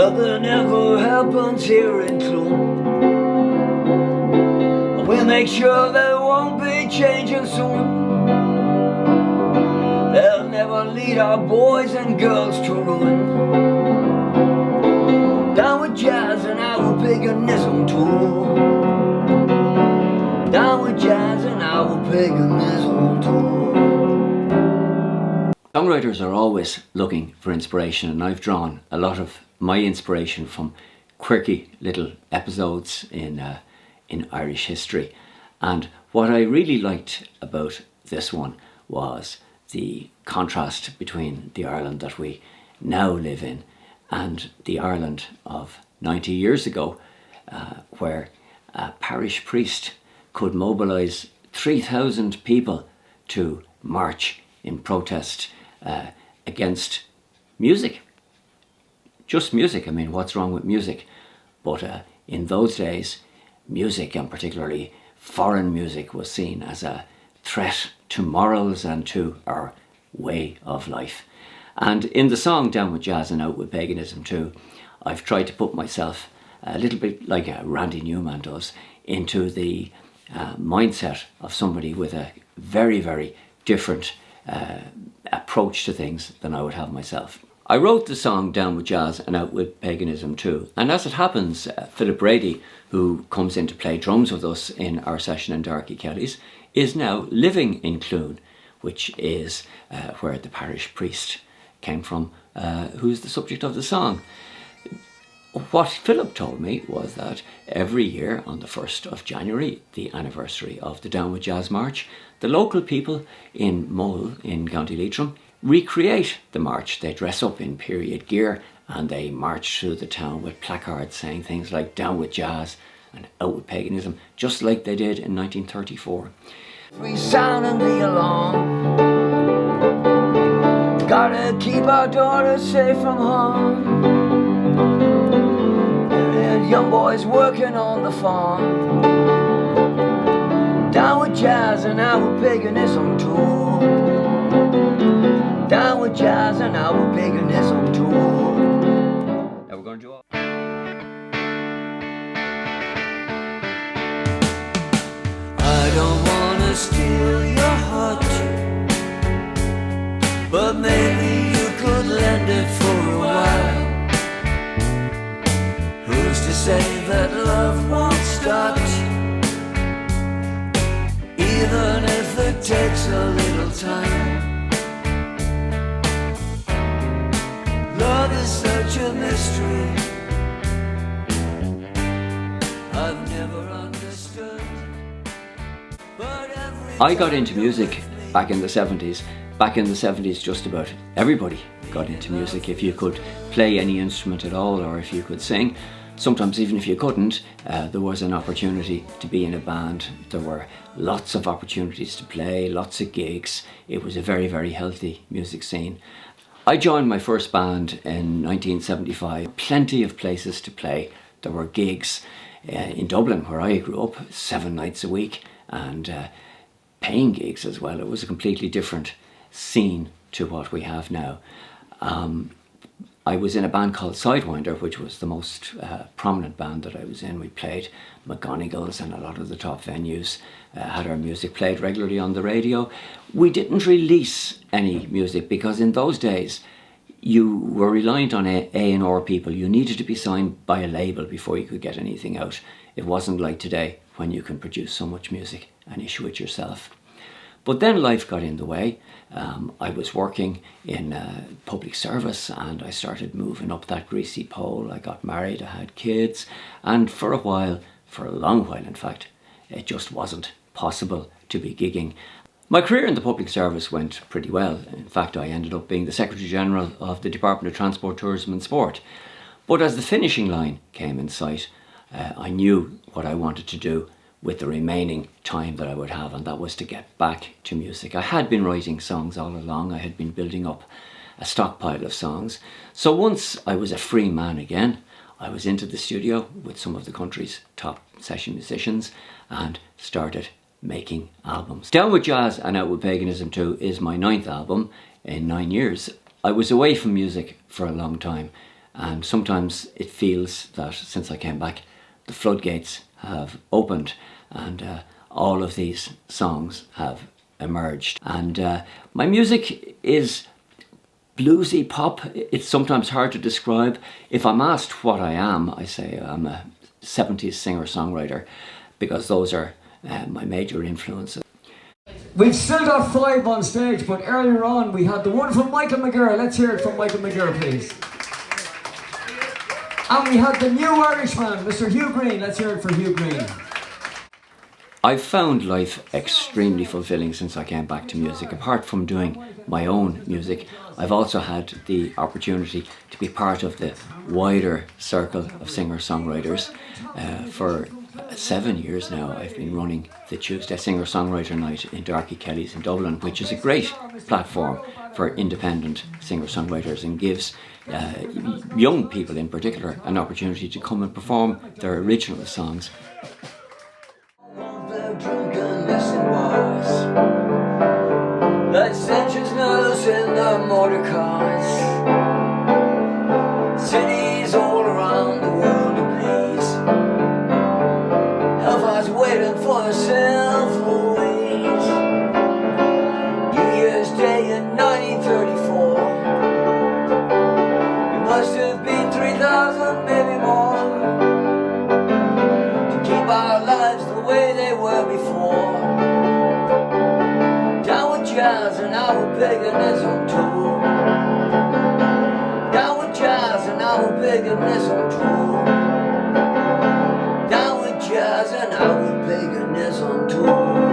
Nothing ever happens here in Clone. We'll make sure there won't be changing soon. They'll never lead our boys and girls to ruin. Down with jazz and our paganism too. Down with jazz and our paganism too. Songwriters are always looking for inspiration, and I've drawn a lot of my inspiration from quirky little episodes in Irish history. And what I really liked about this one was the contrast between the Ireland that we now live in and the Ireland of 90 years ago, where a parish priest could mobilise 3,000 people to march in protest against music. Just music. I mean, what's wrong with music? But in those days, music, and particularly foreign music, was seen as a threat to morals and to our way of life. And in the song Down with Jazz and Out with Paganism too, I've tried to put myself a little bit like Randy Newman does into the mindset of somebody with a very, very different approach to things than I would have myself. I wrote the song Down with Jazz and Out with Paganism too, and as it happens, Philip Brady, who comes in to play drums with us in our session in Darky Kelly's, is now living in Clune, which is where the parish priest came from, who's the subject of the song. What Philip told me was that every year on the 1st of January, the anniversary of the Down with Jazz March, the local people in Mull in County Leitrim recreate the march. They dress up in period gear and they march through the town with placards saying things like Down with Jazz and Out with Paganism, just like they did in 1934. We sounding the alarm. Gotta keep our daughters safe from harm. Young boys working on the farm. Down with jazz and out with paganism too. Down with jazz and out with paganism too. Now we're going to do all. I don't wanna steal your heart, but maybe you could lend it for a while. Who's to say that love won't start, even if it takes a little time? Love is such a mystery I've never understood. I got into music back in the 70s. Back in the 70s, just about everybody got into music. If you could play any instrument at all, or if you could sing, sometimes even if you couldn't, there was an opportunity to be in a band. There were lots of opportunities to play, lots of gigs. It was a very, very healthy music scene. I joined my first band in 1975. Plenty of places to play. There were gigs in Dublin, where I grew up, 7 nights a week, and paying gigs as well. It was a completely different scene to what we have now. I was in a band called Sidewinder, which was the most prominent band that I was in. We played McGonagall's and a lot of the top venues, had our music played regularly on the radio. We didn't release any music because in those days you were reliant on A&R people. You needed to be signed by a label before you could get anything out. It wasn't like today when you can produce so much music and issue it yourself. But then life got in the way. I was working in public service and I started moving up that greasy pole. I got married, I had kids, and for a while, for a long while in fact, it just wasn't possible to be gigging. My career in the public service went pretty well. In fact, I ended up being the Secretary General of the Department of Transport, Tourism and Sport. But as the finishing line came in sight, I knew what I wanted to do with the remaining time that I would have, and that was to get back to music. I had been writing songs all along. I had been building up a stockpile of songs. So once I was a free man again, I was into the studio with some of the country's top session musicians and started making albums. Down with Jazz and Out with Paganism too is my 9th album in 9 years. I was away from music for a long time, and sometimes it feels that since I came back, the floodgates have opened, and all of these songs have emerged. And my music is bluesy pop. It's sometimes hard to describe. If I'm asked what I am, I say I'm a 70s singer-songwriter, because those are my major influences. We've still got 5 on stage, but earlier on we had the wonderful Michael McGreevy. Let's hear it from Michael McGreevy, please. And we had the new Irishman, Mr. Hugh Green. Let's hear it for Hugh Green. I've found life extremely fulfilling since I came back to music. Apart from doing my own music, I've also had the opportunity to be part of the wider circle of singer-songwriters. For 7 years now, I've been running the Tuesday Singer-Songwriter Night in Darky Kelly's in Dublin, which is a great platform for independent singer-songwriters and gives young people in particular an opportunity to come and perform their original songs. Like centuries nose in the motor cars, cities all around the world to please. Hellfire's waiting for the silver wings. New Year's Day in 1934. It must have been 3,000, maybe more, to keep our lives the way they were before. Jazz and our paganism tour. Down with jazz and our paganism tour. Down with jazz and our paganism tour.